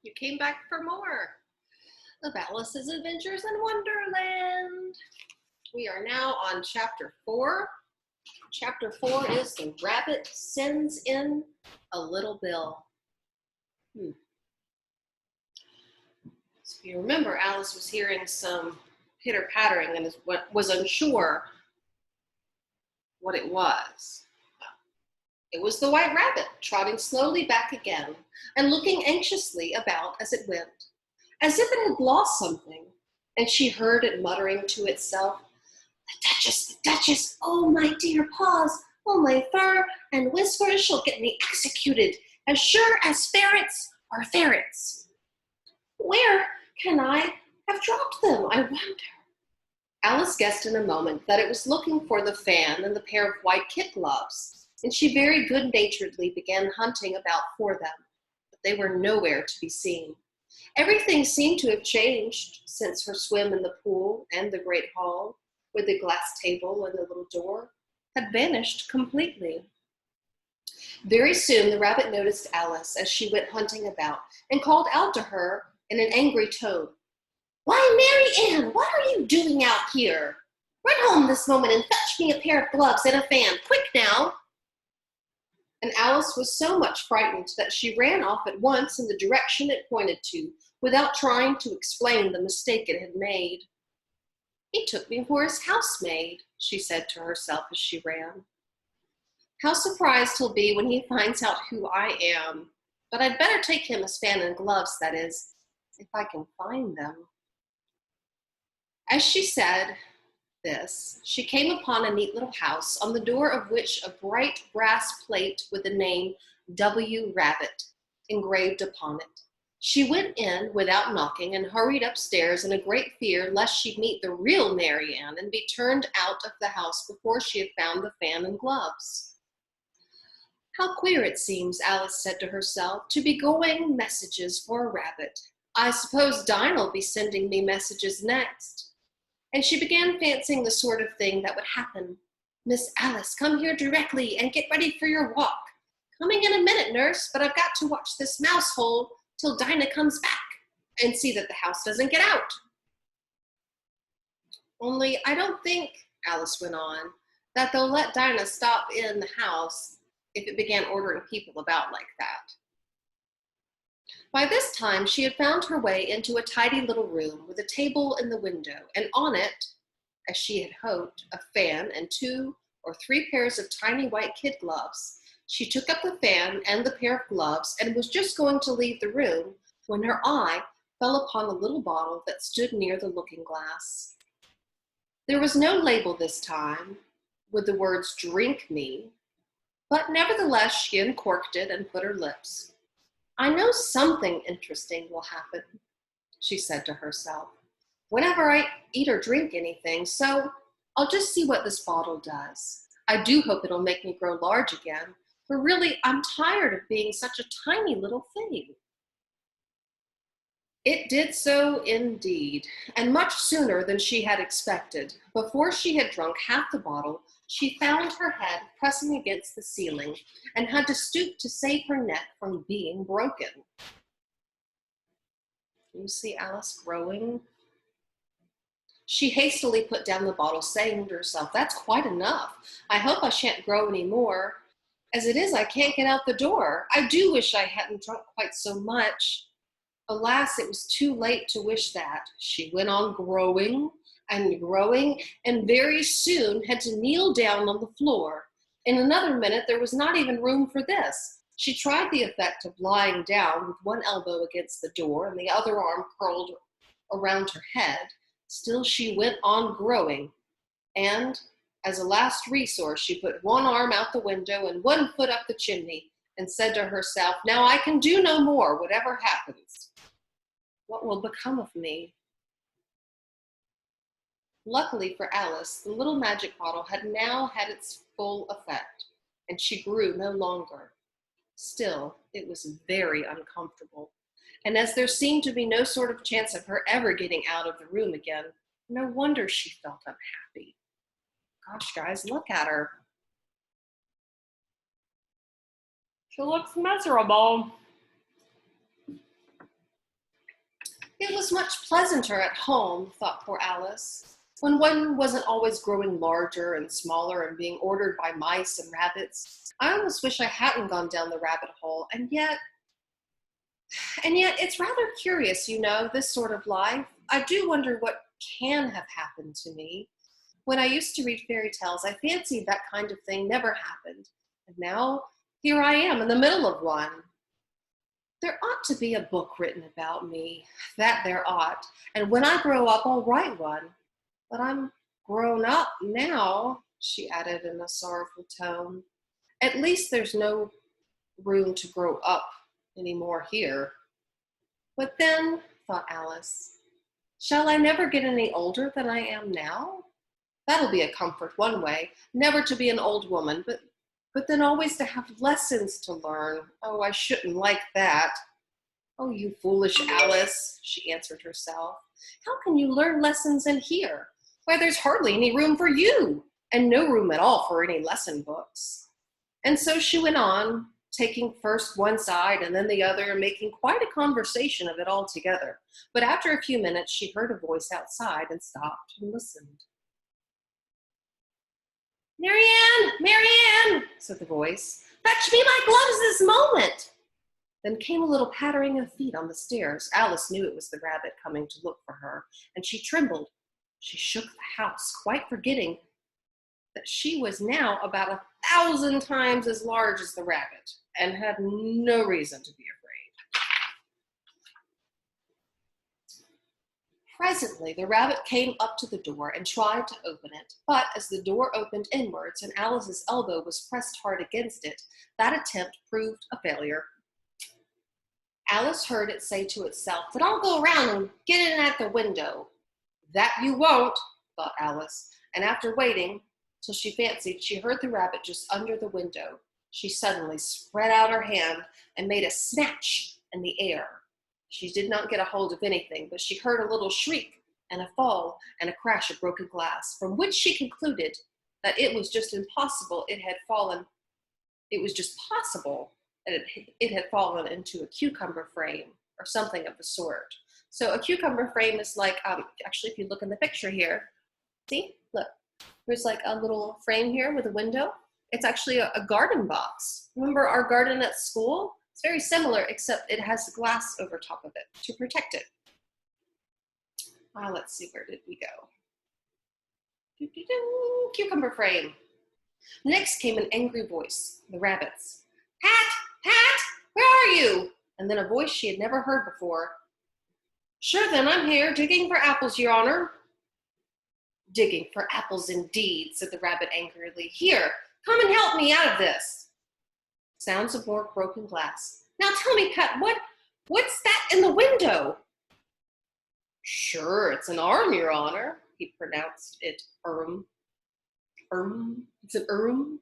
You came back for more of Alice's Adventures in Wonderland. We are now on chapter 4. Chapter 4 is The Rabbit Sends in a Little Bill. So if you remember, Alice was hearing some pitter-pattering and was unsure what it was. It was the White Rabbit, trotting slowly back again and looking anxiously about as it went, as if it had lost something, and she heard it muttering to itself, the Duchess, oh my dear paws, oh my fur and whiskers shall get me executed, as sure as ferrets are ferrets. Where can I have dropped them, I wonder? Alice guessed in a moment that it was looking for the fan and the pair of white kid gloves, and she very good-naturedly began hunting about for them, but they were nowhere to be seen. Everything seemed to have changed since her swim in the pool, and the great hall, with the glass table and the little door, had vanished completely. Very soon the rabbit noticed Alice as she went hunting about, and called out to her in an angry tone, "Why, Mary Ann, what are you doing out here? Run home this moment and fetch me a pair of gloves and a fan, quick now!" And Alice was so much frightened that she ran off at once in the direction it pointed to, without trying to explain the mistake it had made. "He took me for his housemaid," she said to herself as she ran. "How surprised he'll be when he finds out who I am. But I'd better take him his fan and gloves, that is, if I can find them." As she said this, she came upon a neat little house, on the door of which a bright brass plate with the name W. Rabbit engraved upon it. She went in without knocking and hurried upstairs in a great fear lest she'd meet the real Mary Ann and be turned out of the house before she had found the fan and gloves. "How queer it seems," Alice said to herself, "to be going messages for a rabbit. I suppose Dinah'll be sending me messages next." And she began fancying the sort of thing that would happen. "Miss Alice, come here directly and get ready for your walk. Coming in a minute, nurse, but I've got to watch this mouse hole till Dinah comes back and see that the house doesn't get out." "Only I don't think," Alice went on, "that they'll let Dinah stop in the house if it began ordering people about like that." By this time, she had found her way into a tidy little room with a table in the window, and on it, as she had hoped, a fan and 2 or 3 pairs of tiny white kid gloves. She took up the fan and the pair of gloves and was just going to leave the room when her eye fell upon a little bottle that stood near the looking-glass. There was no label this time with the words "Drink me," but nevertheless she uncorked it and put her lips. "I know something interesting will happen," she said to herself, "whenever I eat or drink anything, so I'll just see what this bottle does. I do hope it'll make me grow large again, for really I'm tired of being such a tiny little thing." It did so indeed, and much sooner than she had expected. Before she had drunk half the bottle, she found her head pressing against the ceiling and had to stoop to save her neck from being broken. You see Alice growing? She hastily put down the bottle, saying to herself, "That's quite enough. I hope I shan't grow any more. As it is, I can't get out the door. I do wish I hadn't drunk quite so much." Alas, it was too late to wish that. She went on growing and growing, and very soon had to kneel down on the floor. In another minute, there was not even room for this. She tried the effect of lying down with one elbow against the door and the other arm curled around her head. Still she went on growing, and as a last resource, she put one arm out the window and one foot up the chimney and said to herself, "Now I can do no more, whatever happens. What will become of me?" Luckily for Alice, the little magic bottle had now had its full effect, and she grew no longer. Still, it was very uncomfortable, and as there seemed to be no sort of chance of her ever getting out of the room again, no wonder she felt unhappy. Gosh, guys, look at her. She looks miserable. was much pleasanter at home, thought poor Alice, when one wasn't always growing larger and smaller and being ordered by mice and rabbits. I almost wish I hadn't gone down the rabbit hole, and yet it's rather curious, this sort of life. I do wonder what can have happened to me. When I used to read fairy tales, I fancied that kind of thing never happened. And now, here I am in the middle of one. There ought to be a book written about me. That there ought. And when I grow up, I'll write one. But I'm grown up now, she added in a sorrowful tone. At least there's no room to grow up anymore here. But then, thought Alice, shall I never get any older than I am now? That'll be a comfort one way, never to be an old woman, but then always to have lessons to learn. Oh, I shouldn't like that. Oh, you foolish Alice, she answered herself. How can you learn lessons in here? Why, there's hardly any room for you, and no room at all for any lesson books. And so she went on, taking first one side and then the other, and making quite a conversation of it all together. But after a few minutes, she heard a voice outside and stopped and listened. Marianne, said the voice, fetch me my gloves this moment. Then came a little pattering of feet on the stairs. Alice knew it was the rabbit coming to look for her, and she trembled. She shook the house, quite forgetting that she was now about 1,000 times as large as the rabbit, and had no reason to be afraid. Presently, the rabbit came up to the door and tried to open it, but as the door opened inwards and Alice's elbow was pressed hard against it, that attempt proved a failure. Alice heard it say to itself, "Then I'll go around and get in at the window." That you won't, thought Alice, and after waiting till she fancied she heard the rabbit just under the window, she suddenly spread out her hand and made a snatch in the air. She did not get a hold of anything, but she heard a little shriek and a fall and a crash of broken glass, from which she concluded that it was just possible that it had fallen into a cucumber frame or something of the sort. So a cucumber frame is like, actually, if you look in the picture here, see, look, there's like a little frame here with a window. It's actually a garden box. Remember our garden at school? It's very similar, except it has glass over top of it to protect it. Let's see, where did we go? Cucumber frame. Next came an angry voice, the rabbit's. Pat, where are you? And then a voice she had never heard before. Sure then, I'm here, digging for apples, Your Honor. Digging for apples indeed, said the rabbit angrily. Here, come and help me out of this. Sounds of more broken glass. Now tell me, Pat, what's that in the window? Sure, it's an arm, Your Honor. He pronounced it it's an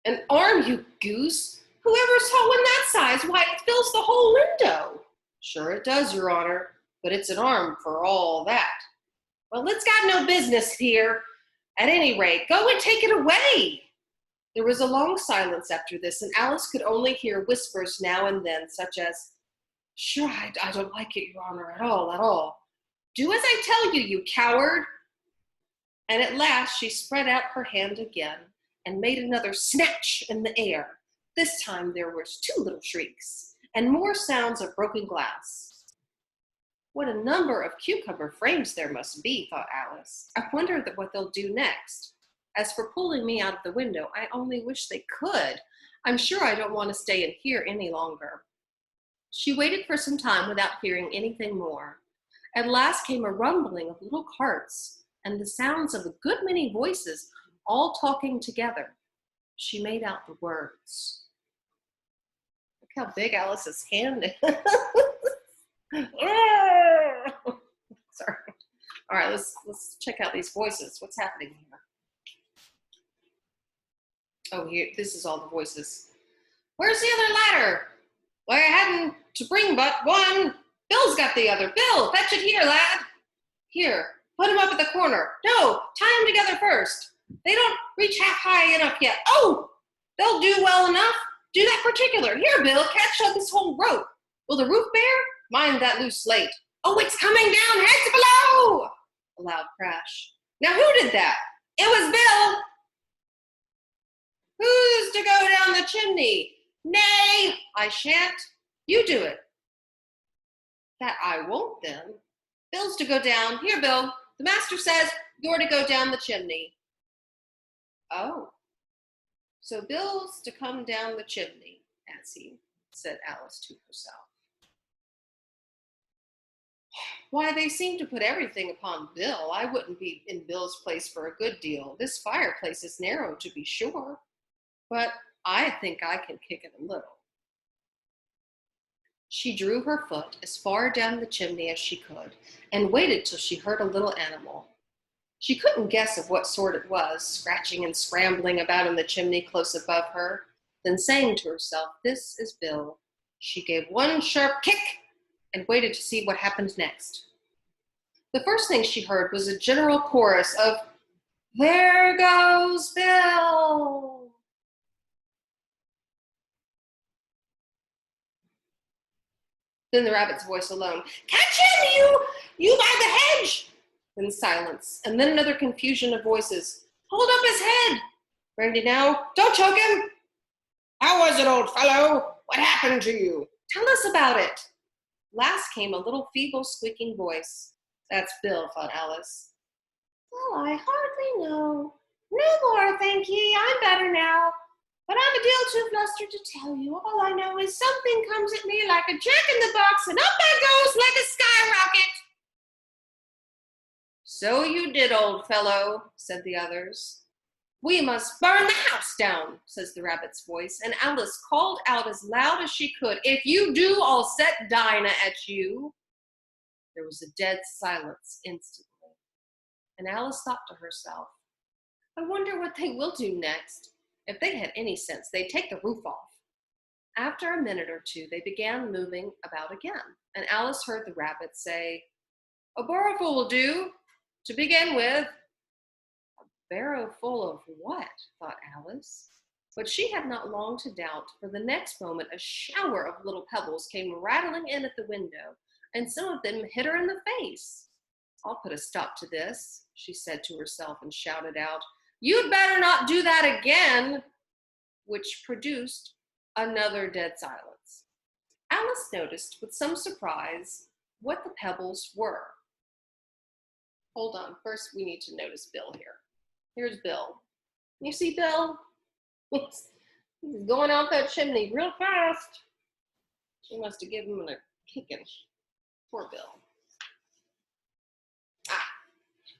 An arm, you goose. Whoever saw one that size? Why, it fills the whole window. Sure it does, Your Honor, but it's an arm for all that. Well, it's got no business here. At any rate, go and take it away. There was a long silence after this, and Alice could only hear whispers now and then, such as, Sure, I don't like it, Your Honor, at all. Do as I tell you, you coward. And at last she spread out her hand again and made another snatch in the air. This time there were 2 little shrieks and more sounds of broken glass. What a number of cucumber frames there must be, thought Alice. I wonder what they'll do next. As for pulling me out of the window, I only wish they could. I'm sure I don't want to stay in here any longer. She waited for some time without hearing anything more. At last came a rumbling of little carts and the sounds of a good many voices all talking together. She made out the words. Look how big Alice's hand is. Sorry. All right, let's check out these voices. What's happening here? Oh, here, this is all the voices. Where's the other ladder? Why, I hadn't to bring but one. Bill's got the other. Bill, fetch it here, lad. Here, put him up at the corner. No, tie him together first. They don't reach half high enough yet. Oh, they'll do well enough. Do that particular. Here, Bill, catch on this whole rope. Will the roof bear? Mind that loose slate. Oh, it's coming down, heads below! A loud crash. Now who did that? It was Bill! Who's to go down the chimney? Nay, I shan't. You do it. That I won't then. Bill's to go down. Here, Bill. The master says you're to go down the chimney. Oh, so Bill's to come down the chimney, Nancy, said Alice to herself. Why, they seem to put everything upon Bill. I wouldn't be in Bill's place for a good deal. This fireplace is narrow, to be sure, but I think I can kick it a little. She drew her foot as far down the chimney as she could and waited till she heard a little animal. She couldn't guess of what sort it was, scratching and scrambling about in the chimney close above her. Then saying to herself, "This is Bill," she gave one sharp kick and waited to see what happened next. The first thing she heard was a general chorus of, "There goes Bill!" Then the rabbit's voice alone, "Catch him, you by the hedge!" Then silence, and then another confusion of voices. "Hold up his head!" "Brandy now, don't choke him!" "How was it, old fellow? What happened to you? Tell us about it." Last came a little feeble squeaking voice. That's Bill, thought Alice. "Well, I hardly know. No more, thank ye. I'm better now. But I'm a deal too flustered to tell you. All I know is something comes at me like a jack-in-the-box, and up I goes like a skyrocket." "So you did, old fellow," said the others. "We must burn the house down," says the rabbit's voice, and Alice called out as loud as she could, "If you do, I'll set Dinah at you." There was a dead silence instantly, and Alice thought to herself, "I wonder what they will do next. If they had any sense, they'd take the roof off." After a minute or two, they began moving about again, and Alice heard the rabbit say, "A barrowful will do, to begin with." A barrow full of what? Thought Alice. But she had not long to doubt, for the next moment a shower of little pebbles came rattling in at the window, and some of them hit her in the face. "I'll put a stop to this," she said to herself, and shouted out, "You'd better not do that again," which produced another dead silence. Alice noticed with some surprise what the pebbles were. Hold on, first we need to notice Bill here. Here's Bill. You see Bill? He's going out that chimney real fast. She must have given him a kicking. Poor Bill.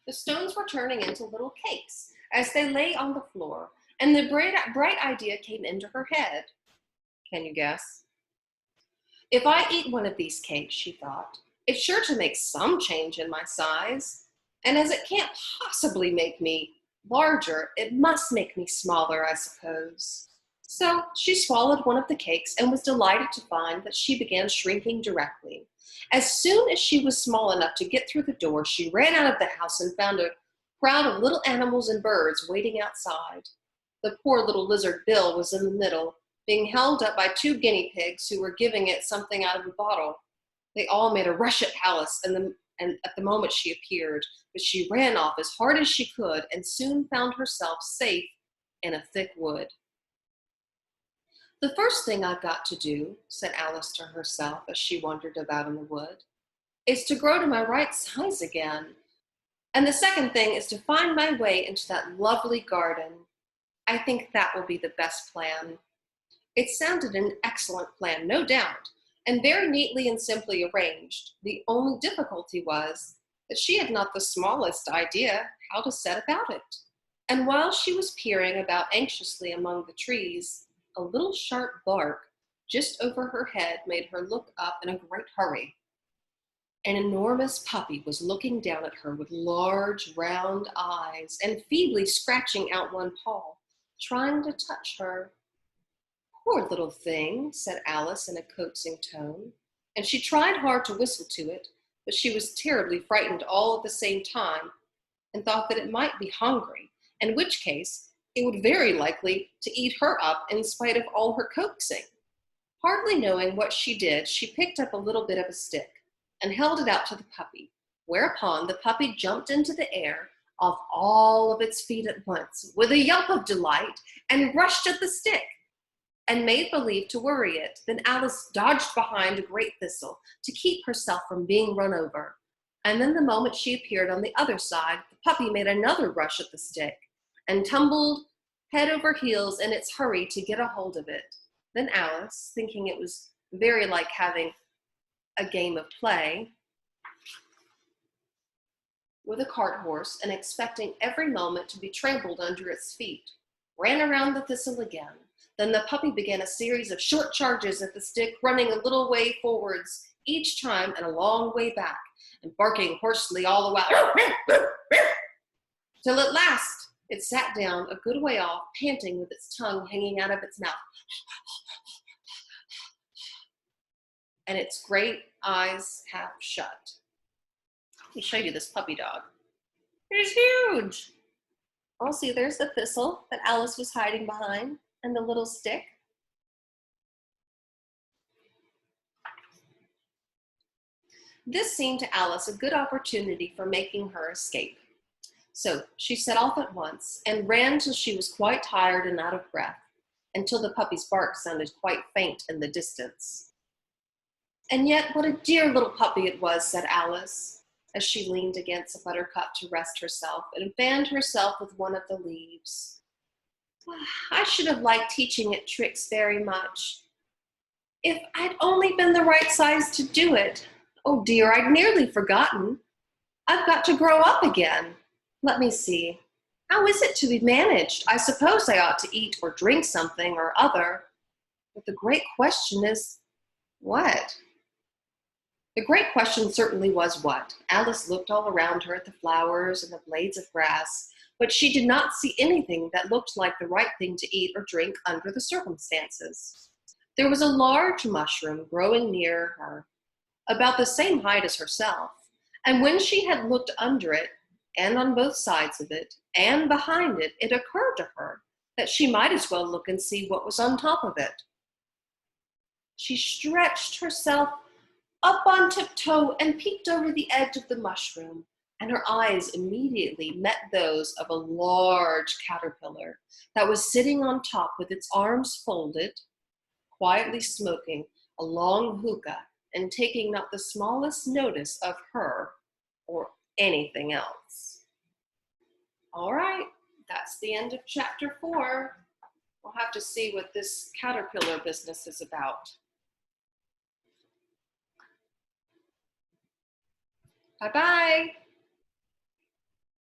The stones were turning into little cakes as they lay on the floor, and the bright idea came into her head. Can you guess? If I eat one of these cakes, she thought, it's sure to make some change in my size. And as it can't possibly make me larger, it must make me smaller, I suppose. So she swallowed one of the cakes and was delighted to find that she began shrinking directly. As soon as she was small enough to get through the door, she ran out of the house and found a crowd of little animals and birds waiting outside. The poor little lizard Bill was in the middle, being held up by 2 guinea pigs who were giving it something out of a bottle. They all made a rush at Alice, and at the moment she appeared, but she ran off as hard as she could and soon found herself safe in a thick wood. "The first thing I've got to do," said Alice to herself as she wandered about in the wood, "is to grow to my right size again. And the second thing is to find my way into that lovely garden. I think that will be the best plan." It sounded an excellent plan, no doubt, and very neatly and simply arranged. The only difficulty was that she had not the smallest idea how to set about it. And while she was peering about anxiously among the trees, a little sharp bark just over her head made her look up in a great hurry. An enormous puppy was looking down at her with large, round eyes and feebly scratching out one paw, trying to touch her. "Poor little thing," said Alice in a coaxing tone, and she tried hard to whistle to it, but she was terribly frightened all at the same time and thought that it might be hungry, in which case it would very likely to eat her up in spite of all her coaxing. Hardly knowing what she did, she picked up a little bit of a stick and held it out to the puppy, whereupon the puppy jumped into the air off all of its feet at once with a yelp of delight and rushed at the stick and made believe to worry it. Then Alice dodged behind a great thistle to keep herself from being run over. And then the moment she appeared on the other side, the puppy made another rush at the stick and tumbled head over heels in its hurry to get a hold of it. Then Alice, thinking it was very like having a game of play with a cart horse and expecting every moment to be trampled under its feet, ran around the thistle again. Then the puppy began a series of short charges at the stick, running a little way forwards each time and a long way back, and barking hoarsely all the while, till at last it sat down a good way off, panting with its tongue hanging out of its mouth, and its great eyes half shut. Let me show you this puppy dog. It's huge. Oh, see, there's the thistle that Alice was hiding behind and the little stick. This seemed to Alice a good opportunity for making her escape. So she set off at once and ran till she was quite tired and out of breath, until the puppy's bark sounded quite faint in the distance. And yet what a dear little puppy it was, said Alice, as she leaned against a buttercup to rest herself and fanned herself with one of the leaves. I should have liked teaching it tricks very much. If I'd only been the right size to do it. Oh dear, I'd nearly forgotten. I've got to grow up again. Let me see. How is it to be managed? I suppose I ought to eat or drink something or other. But the great question is, what? The great question certainly was what. Alice looked all around her at the flowers and the blades of grass, but she did not see anything that looked like the right thing to eat or drink under the circumstances. There was a large mushroom growing near her, about the same height as herself, and when she had looked under it, and on both sides of it, and behind it, it occurred to her that she might as well look and see what was on top of it. She stretched herself up on tiptoe and peeked over the edge of the mushroom, and her eyes immediately met those of a large caterpillar that was sitting on top with its arms folded, quietly smoking a long hookah and taking not the smallest notice of her or anything else. All right, that's the end of chapter 4. We'll have to see what this caterpillar business is about. Bye-bye.